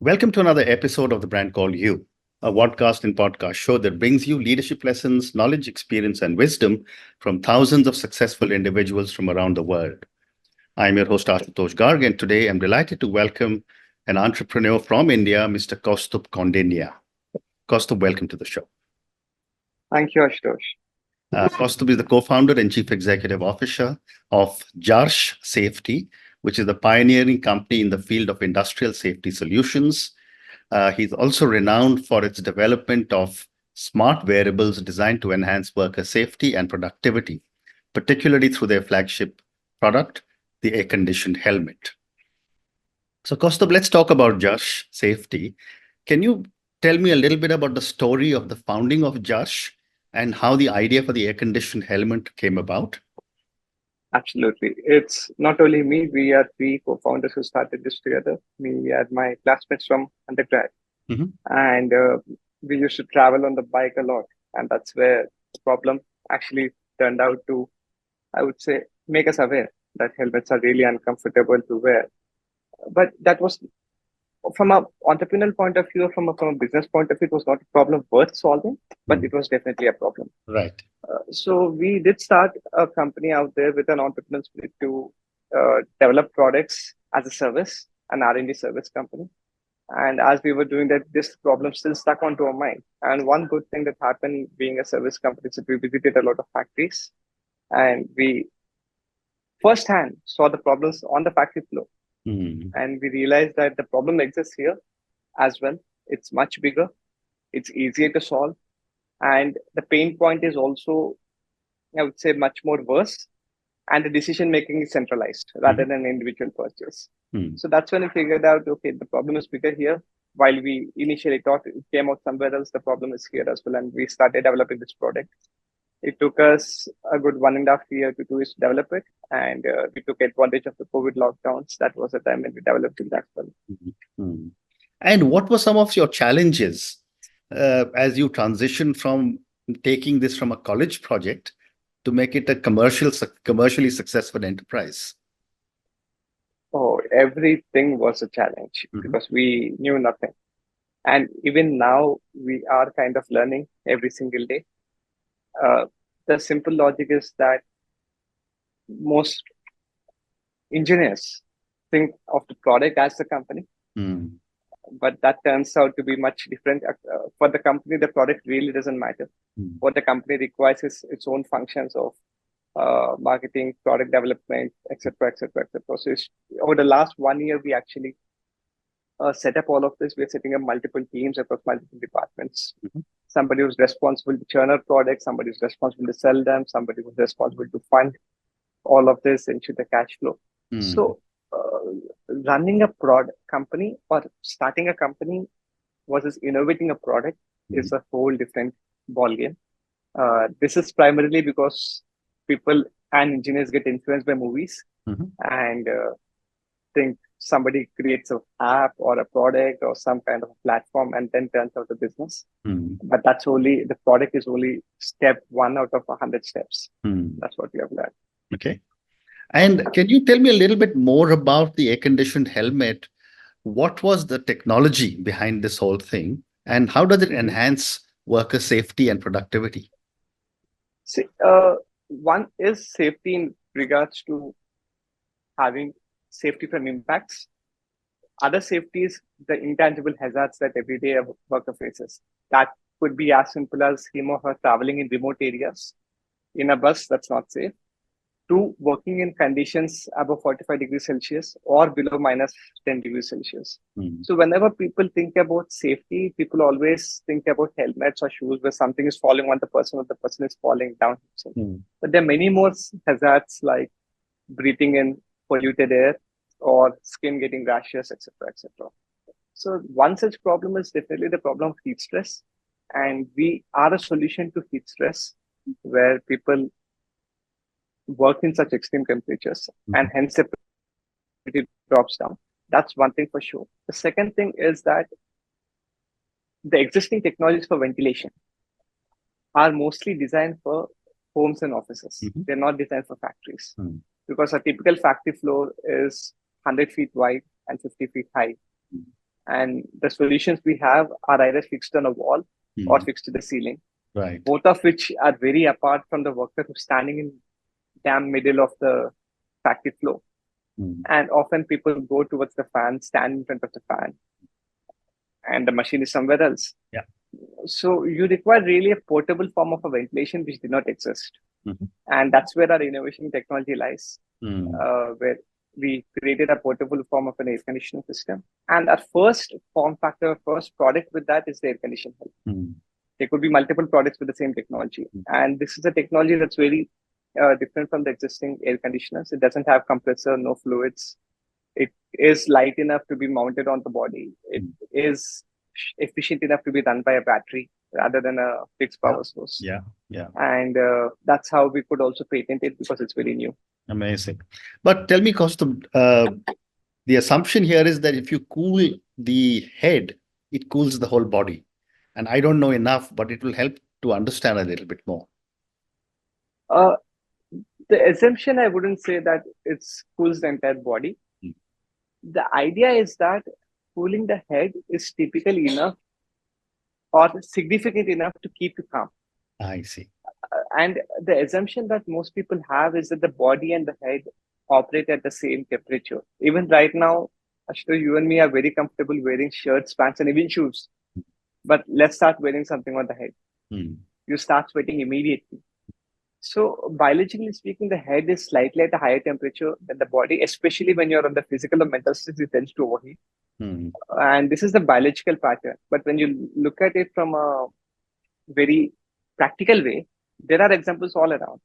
Welcome to another episode of The Brand Called You, a podcast and podcast show that brings you leadership lessons, knowledge, experience, and wisdom from thousands of successful individuals from around the world. I'm your host, Ashutosh Garg, and today I'm delighted to welcome an entrepreneur from India, Mr. Kausthub Kaundinya. Kausthub, welcome to the show. Thank you, Ashutosh. Kausthub is the co-founder and chief executive officer of Jarsh Safety, which is a pioneering company in the field of industrial safety solutions. He's also renowned for its development of smart wearables designed to enhance worker safety and productivity, particularly through their flagship product, the air-conditioned helmet. So, Kausthub, let's talk about Jarsh Safety. Can you tell me a little bit about the story of the founding of Jarsh and how the idea for the air-conditioned helmet came about? Absolutely. It's not only me, we are three co-founders who started this together. Me and my classmates from undergrad. Mm-hmm. And we used to travel on the bike a lot. And that's where the problem actually turned out to, I would say, make us aware that helmets are really uncomfortable to wear. But that was from a entrepreneurial point of view, from a business point of view, it was not a problem worth solving, but it was definitely a problem. Right. So we did start a company out there with an entrepreneurial spirit to develop products as a service, an R&D service company. And as we were doing that, this problem still stuck onto our mind. And one good thing that happened being a service company is that we visited a lot of factories and we firsthand saw the problems on the factory floor. And we realized that the problem exists here as well. It's much bigger. It's easier to solve. And the pain point is also, I would say, much more worse. And the decision making is centralized rather than individual purchase. So that's when we figured out, okay, the problem is bigger here. While we initially thought it came out somewhere else, the problem is here as well. And we started developing this product. It took us a good 1.5 years to 2 years to develop it. And we took advantage of the COVID lockdowns. That was the time when we developed it as well. And what were some of your challenges as you transitioned from taking this from a college project to make it a commercially successful enterprise? Oh, everything was a challenge because we knew nothing. And even now, we are kind of learning every single day. The simple logic is that most engineers think of the product as the company, but that turns out to be much different. For the company, the product really doesn't matter. What the company requires is its own functions of marketing, product development, etc., etc., etc. So over the last 1 year, we actually set up all of this. We're setting up multiple teams across multiple departments. Somebody who's responsible to churn out products, somebody who's responsible to sell them, somebody who's responsible to fund all of this, ensure the cash flow. So running a product company or starting a company versus innovating a product is a whole different ballgame. This is primarily because people and engineers get influenced by movies and think somebody creates an app or a product or some kind of a platform and then turns out a business. But that's only, the product is only step 1 out of 100 steps. That's what we have learned. Okay. And can you tell me a little bit more about the air-conditioned helmet? What was the technology behind this whole thing? And how does it enhance worker safety and productivity? See, one is safety in regards to having safety from impacts. Other safety is the intangible hazards that everyday a worker faces. That could be as simple as him or her traveling in remote areas, in a bus that's not safe, to working in conditions above 45 degrees Celsius or below minus 10 degrees Celsius. So whenever people think about safety, people always think about helmets or shoes where something is falling on the person or the person is falling down. But there are many more hazards like breathing in polluted air or skin getting rashes, etc., etc. So one such problem is definitely the problem of heat stress. And we are a solution to heat stress where people work in such extreme temperatures and hence it drops down. That's one thing for sure. The second thing is that the existing technologies for ventilation are mostly designed for homes and offices. They're not designed for factories because a typical factory floor is 100 feet wide and 50 feet high. and the solutions we have are either fixed on a wall or fixed to the ceiling. Right. Both of which are very apart from the worker who's standing in damn middle of the factory floor. And often people go towards the fan, stand in front of the fan, and the machine is somewhere else. Yeah. So you require really a portable form of a ventilation which did not exist. And that's where our innovation technology lies, where we created a portable form of an air conditioning system. And our first form factor, first product with that is the air conditioning helmet. There could be multiple products with the same technology. And this is a technology that's very different from the existing air conditioners. It doesn't have compressor, no fluids. It is light enough to be mounted on the body. It is efficient enough to be run by a battery rather than a fixed power source. Yeah. And that's how we could also patent it, because it's very new. Amazing. But tell me, Kausthub, the assumption here is that if you cool the head, it cools the whole body. And I don't know enough, but it will help to understand a little bit more. The assumption, I wouldn't say that it cools the entire body. The idea is that cooling the head is typically enough or significant enough to keep you calm. I see. And the assumption that most people have is that the body and the head operate at the same temperature. Even right now, Ashutosh, you and me are very comfortable wearing shirts, pants, and even shoes. But let's start wearing something on the head. You start sweating immediately. So biologically speaking, the head is slightly at a higher temperature than the body, especially when you're on the physical or mental state, it tends to overheat. And this is the biological pattern. But when you look at it from a very practical way, there are examples all around.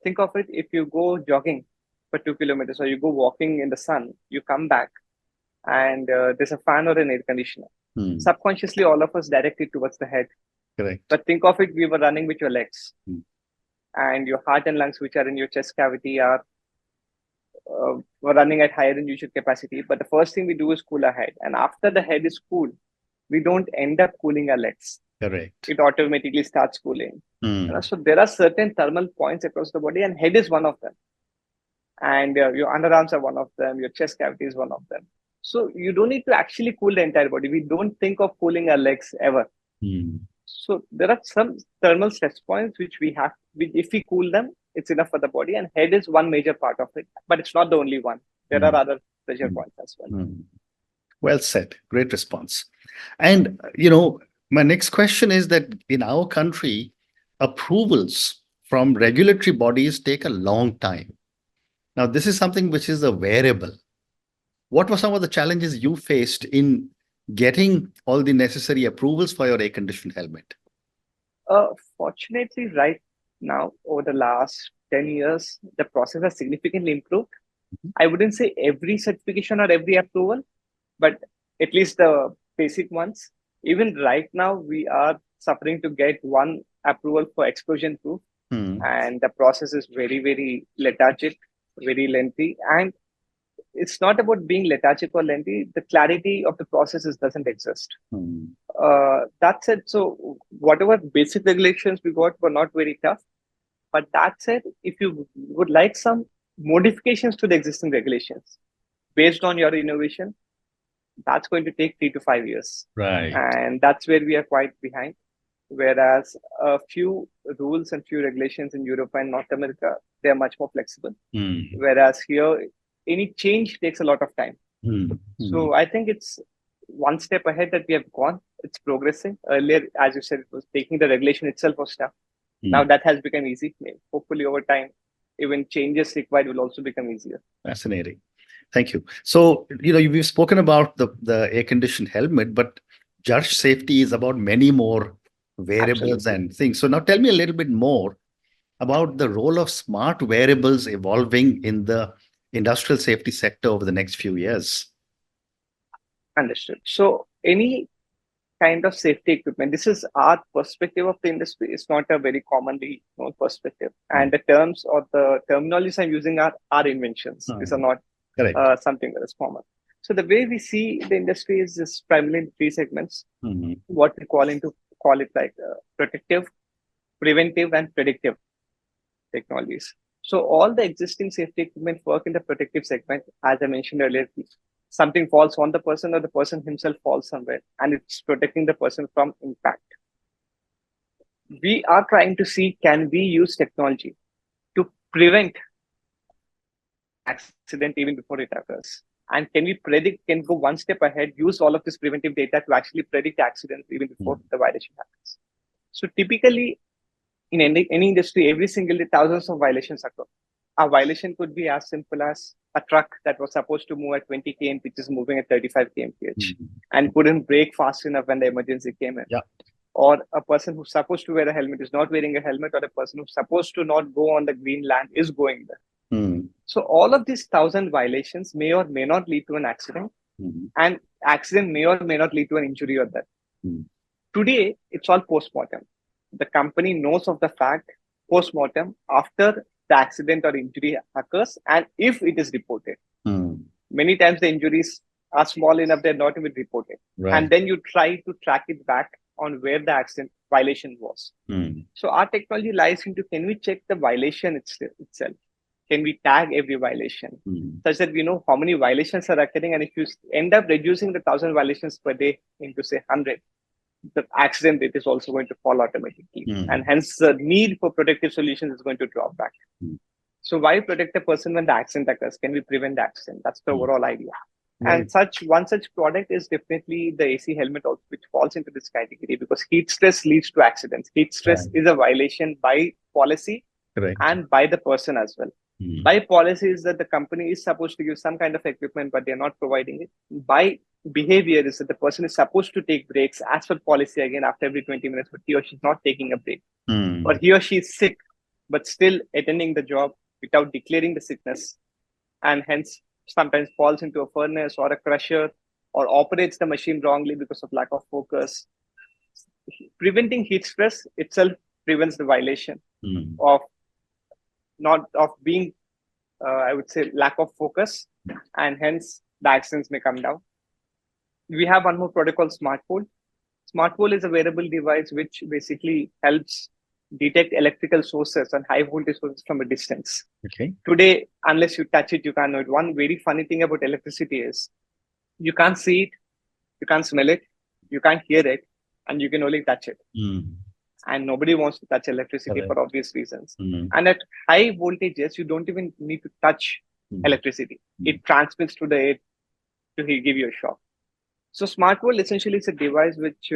Think of it, if you go jogging for 2 kilometers or you go walking in the sun, you come back and there's a fan or an air conditioner. Subconsciously, all of us direct it towards the head. Correct. But think of it, we were running with your legs. And your heart and lungs, which are in your chest cavity, are were running at higher than usual capacity. But the first thing we do is cool our head. And after the head is cooled, we don't end up cooling our legs. Correct. It automatically starts cooling. So there are certain thermal points across the body, and head is one of them. And your underarms are one of them. Your chest cavity is one of them. So you don't need to actually cool the entire body. We don't think of cooling our legs ever. So there are some thermal stress points which we have. If we cool them, it's enough for the body. And head is one major part of it, but it's not the only one. There are other pressure points as well. Well said. Great response. And, my next question is that in our country, approvals from regulatory bodies take a long time. Now, this is something which is a wearable. What were some of the challenges you faced in getting all the necessary approvals for your air-conditioned helmet? Fortunately, right now, over the last 10 years, the process has significantly improved. I wouldn't say every certification or every approval, but at least the basic ones. Even right now, we are suffering to get one approval for explosion proof. And the process is very, very lethargic, very lengthy. And it's not about being lethargic or lengthy. The clarity of the processes doesn't exist. That said, so whatever basic regulations we got were not very tough. But that said, if you would like some modifications to the existing regulations based on your innovation, that's going to take 3 to 5 years. Right. And that's where we are quite behind. Whereas a few rules and few regulations in Europe and North America, they're much more flexible. Whereas here, any change takes a lot of time. So I think it's one step ahead that we have gone. It's progressing. Earlier, as you said, it was taking the regulation itself was tough. Now that has become easy. Hopefully over time, even changes required will also become easier. Fascinating. Thank you. So, we've spoken about the air-conditioned helmet, but Jarsh Safety is about many more wearables and things. So now tell me a little bit more about the role of smart wearables evolving in the industrial safety sector over the next few years. Understood. So any kind of safety equipment, this is our perspective of the industry. It's not a very commonly known perspective. And the terms or the terminologies I'm using are our inventions. These are not something that is common. So the way we see the industry is just primarily in 3 segments. What we call it like protective, preventive, and predictive technologies. So all the existing safety equipment work in the protective segment, as I mentioned earlier. something falls on the person or the person himself falls somewhere, and it's protecting the person from impact. We are trying to see, can we use technology to prevent accident even before it occurs? And can we predict, can go one step ahead, use all of this preventive data to actually predict accidents even before the violation happens? So typically, in any industry, every single day, thousands of violations occur. A violation could be as simple as a truck that was supposed to move at 20 km, which is moving at 35 kmph, and couldn't brake fast enough when the emergency came in. Yeah. Or a person who's supposed to wear a helmet is not wearing a helmet, or a person who's supposed to not go on the green land is going there. So all of these 1,000 violations may or may not lead to an accident, and accident may or may not lead to an injury or death. Today, it's all post-mortem. The company knows of the fact post-mortem after the accident or injury occurs, and if it is reported. Many times the injuries are small enough, they're not even reported. Right. And then you try to track it back on where the accident violation was. So our technology lies into, can we check the violation itself? Can we tag every violation such that we know how many violations are occurring? And if you end up reducing the 1,000 violations per day into say 100, the accident rate is also going to fall automatically. And hence the need for protective solutions is going to drop back. So why protect a person when the accident occurs? Can we prevent the accident? That's the overall idea. And one such product is definitely the AC helmet, also, which falls into this category, because heat stress leads to accidents. Heat stress is a violation by policy and by the person as well. By policy is that the company is supposed to give some kind of equipment, but they're not providing it. By behavior is that the person is supposed to take breaks as per policy again after every 20 minutes, but he or she is not taking a break. Or he or she is sick, but still attending the job without declaring the sickness, and hence sometimes falls into a furnace or a crusher, or operates the machine wrongly because of lack of focus. Preventing heat stress itself prevents the violation of being, I would say, lack of focus, and hence the accidents may come down. We have one more product called Smart Pole. Smart Pole is a wearable device which basically helps detect electrical sources and high voltage sources from a distance. Today, unless you touch it, you can't know it. One very funny thing about electricity is you can't see it, you can't smell it, you can't hear it, and you can only touch it. And nobody wants to touch electricity for obvious reasons. And at high voltages, you don't even need to touch electricity. It transmits to the air to give you a shock. So Smart Pole essentially is a device which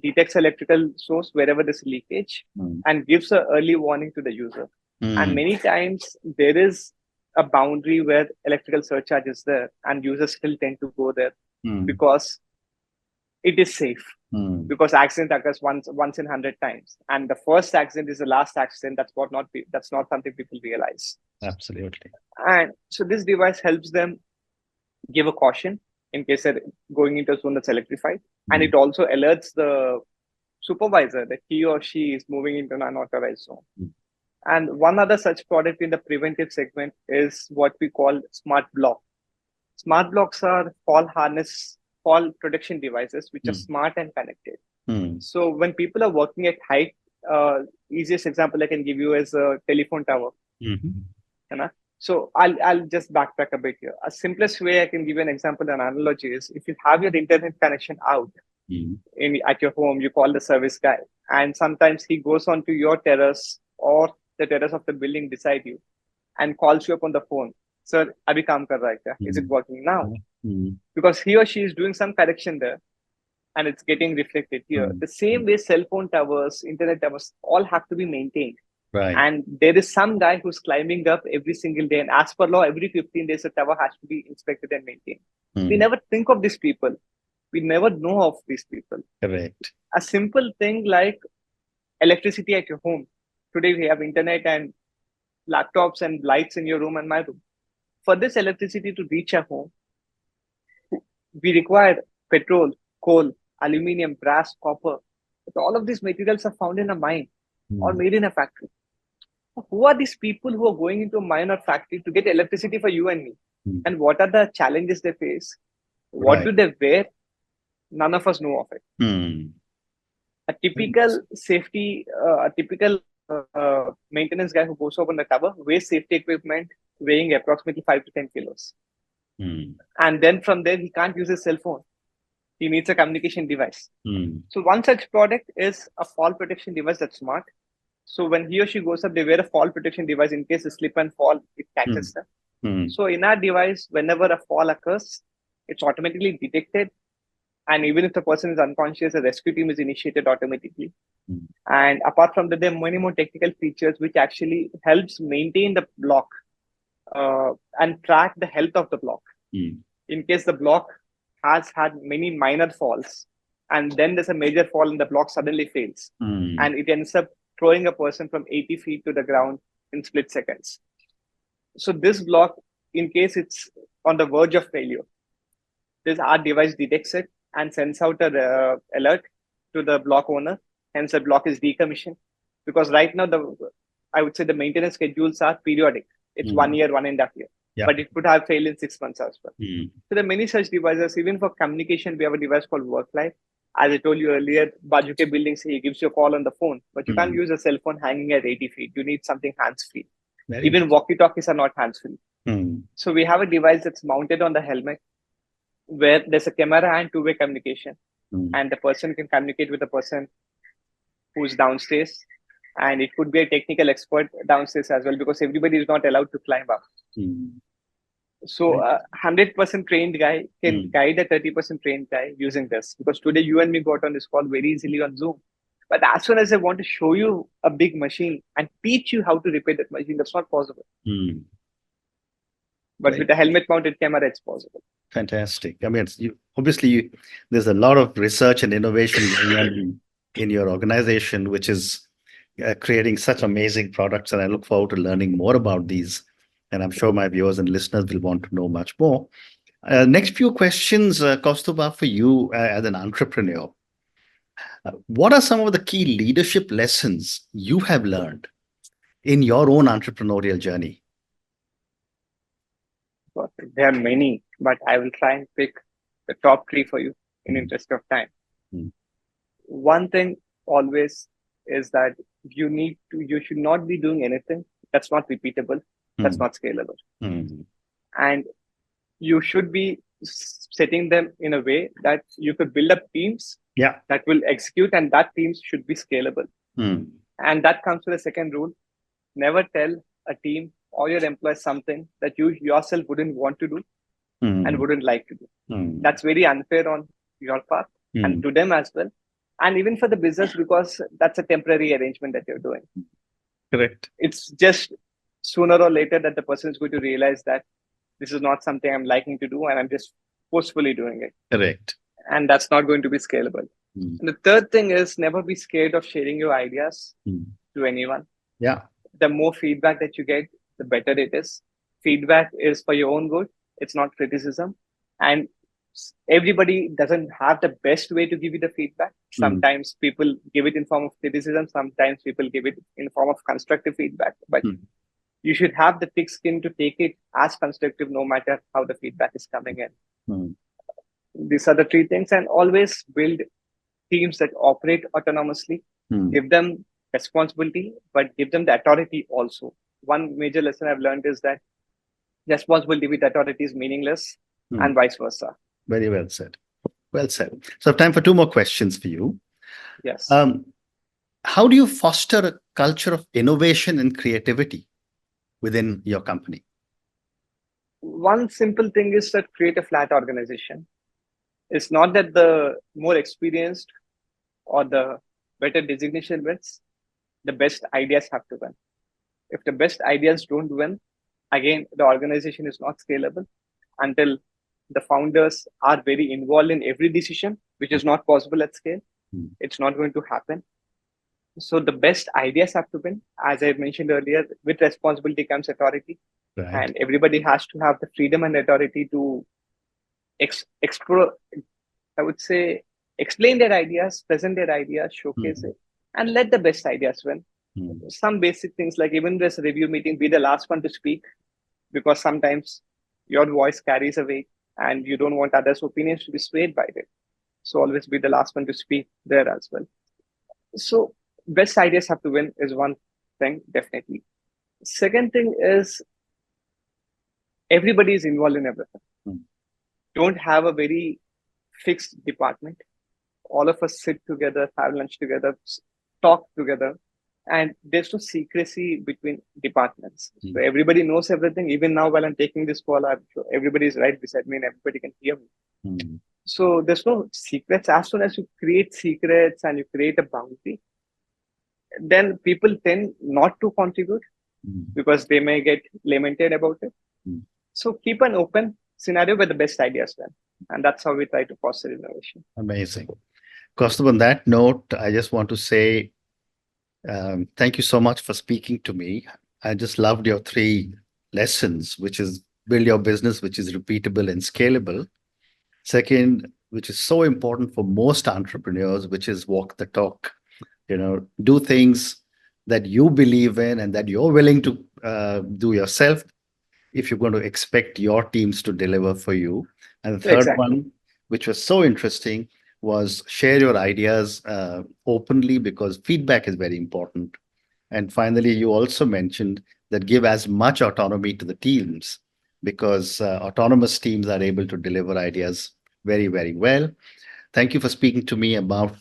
detects electrical source wherever there's leakage and gives an early warning to the user. And many times there is a boundary where electrical surcharge is there, and users still tend to go there because it is safe. Because accident occurs once in 100 times, and the first accident is the last accident. That's not something people realize. Absolutely. And so this device helps them give a caution in case they're going into a zone that's electrified, and it also alerts the supervisor that he or she is moving into an unauthorized zone. And one other such product in the preventive segment is what we call Smart Block. Smart blocks are fall protection devices which are smart and connected. So when people are working at height, easiest example I can give you is a telephone tower. So I'll just backtrack a bit here. A simplest way I can give you an example, an analogy is, if you have your internet connection out at your home, you call the service guy, and sometimes he goes onto your terrace or the terrace of the building beside you and calls you up on the phone. Sir, abhi kaam kar raha hai kya? Is it working now? Because he or she is doing some correction there, and it's getting reflected here. The same way cell phone towers, internet towers, all have to be maintained. And there is some guy who's climbing up every single day, and as per law, every 15 days a tower has to be inspected and maintained. We never think of these people. We never know of these people. Correct. A simple thing like electricity at your home. Today we have internet and laptops and lights in your room and my room. For this electricity to reach our home, we require petrol, coal, aluminium, brass, copper. But all of these materials are found in a mine or made in a factory. Who are these people who are going into a mine or factory to get electricity for you and me? And what are the challenges they face? What do they wear? None of us know of it. A typical safety, maintenance guy who goes up on the tower weighs safety equipment weighing approximately 5 to 10 kilos. And then from there, he can't use his cell phone. He needs a communication device. Mm. So one such product is a fall protection device that's smart. So when he or she goes up, they wear a fall protection device in case they slip and fall, it catches them. So in our device, whenever a fall occurs, it's automatically detected. And even if the person is unconscious, a rescue team is initiated automatically. And apart from that, there are many more technical features which actually helps maintain the block and track the health of the block. In case the block has had many minor falls, and then there's a major fall and the block suddenly fails, and it ends up throwing a person from 80 feet to the ground in split seconds. So this block, in case it's on the verge of failure, our device detects it and sends out an alert to the block owner. Hence, the block is decommissioned. Because right now, I would say the maintenance schedules are periodic. It's 1 year, 1.5 years. But it could have failed in 6 months as well. So there are many such devices. Even for communication, we have a device called WorkLife. As I told you earlier, Bajuke building, he gives you a call on the phone, but you can't use a cell phone hanging at 80 feet. You need something hands-free. Even walkie-talkies are not hands-free. So we have a device that's mounted on the helmet where there's a camera and two-way communication. And the person can communicate with the person who's downstairs. And it could be a technical expert downstairs as well, because everybody is not allowed to climb up. So a 100% trained guy can guide a 30% trained guy using this. Because today you and me got on this call very easily on Zoom. But as soon as I want to show you a big machine and teach you how to repair that machine, that's not possible. But with a helmet-mounted camera, it's possible. Fantastic. I mean, obviously, there's a lot of research and innovation going on in your organization, which is creating such amazing products. And I look forward to learning more about these. And I'm sure my viewers and listeners will want to know much more. Next few questions, Kausthub, are for you as an entrepreneur. What are some of the key leadership lessons you have learned in your own entrepreneurial journey? There are many, but I will try and pick the top 3 for you in interest of time. One thing always is that you should not be doing anything that's not repeatable, that's not scalable. And you should be setting them in a way that you could build up teams that will execute, and that teams should be scalable. And that comes with a second rule. Never tell a team or your employees something that you yourself wouldn't want to do and wouldn't like to do. That's very unfair on your part and to them as well. And even for the business, because that's a temporary arrangement that you're doing. Correct. It's just sooner or later that the person is going to realize that this is not something I'm liking to do and I'm just forcefully doing it. Correct. And that's not going to be scalable. And the third thing is never be scared of sharing your ideas to anyone. The more feedback that you get, the better it is. Feedback is for your own good. It's not criticism. And everybody doesn't have the best way to give you the feedback. Sometimes people give it in form of criticism. Sometimes people give it in form of constructive feedback. But you should have the thick skin to take it as constructive, no matter how the feedback is coming in. These are the 3 things. And always build teams that operate autonomously. Give them responsibility, but give them the authority also. One major lesson I've learned is that responsibility with authority is meaningless and vice versa. Very well said. Well said. So I have time for 2 more questions for you. Yes. How do you foster a culture of innovation and creativity within your company? One simple thing is that create a flat organization. It's not that the more experienced or the better designation wins, the best ideas have to win. If the best ideas don't win, again, the organization is not scalable until the founders are very involved in every decision, which is not possible at scale. It's not going to happen. So the best ideas have to win. As I mentioned earlier, with responsibility comes authority. And everybody has to have the freedom and authority to explore, I would say, explain their ideas, present their ideas, showcase it, and let the best ideas win. Some basic things like even this review meeting, be the last one to speak, because sometimes your voice carries a weight and you don't want others' opinions to be swayed by it. So always be the last one to speak there as well. So best ideas have to win is one thing, definitely. Second thing is everybody is involved in everything. don't have a very fixed department. All of us sit together, have lunch together, talk together, and there's no secrecy between departments. So everybody knows everything. Even now, while I'm taking this call, I'm sure everybody is right beside me and everybody can hear me. So there's no secrets. As soon as you create secrets and you create a boundary, then people tend not to contribute because they may get lamented about it. So keep an open scenario where the best ideas win. And that's how we try to foster innovation. Amazing. Kausthub, on that note, I just want to say thank you so much for speaking to me. I just loved your 3 lessons, which is build your business, which is repeatable and scalable. Second, which is so important for most entrepreneurs, which is walk the talk. Do things that you believe in and that you're willing to do yourself if you're going to expect your teams to deliver for you. And the third one, which was so interesting, was share your ideas openly because feedback is very important. And finally, you also mentioned that give as much autonomy to the teams because autonomous teams are able to deliver ideas very, very well. Thank you for speaking to me about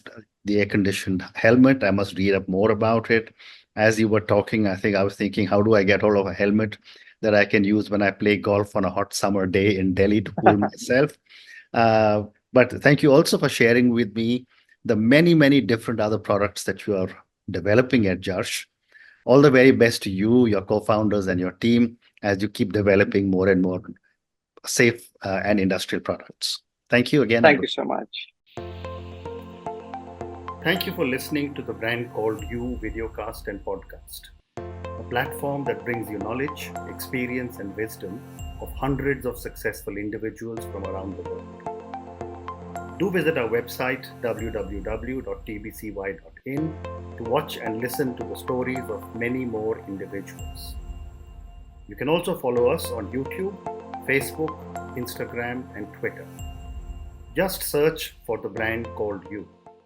the air-conditioned helmet. I must read up more about it. As you were talking, I think I was thinking, how do I get hold of a helmet that I can use when I play golf on a hot summer day in Delhi to cool myself? But thank you also for sharing with me the many, many different other products that you are developing at Jarsh. All the very best to you, your co-founders, and your team as you keep developing more and more safe and industrial products. Thank you again. Thank you so much. Thank you for listening to the Brand Called You videocast and podcast, a platform that brings you knowledge, experience, and wisdom of hundreds of successful individuals from around the world. Do visit our website www.tbcy.in to watch and listen to the stories of many more individuals. You can also follow us on YouTube, Facebook, Instagram, and Twitter. Just search for the Brand Called You.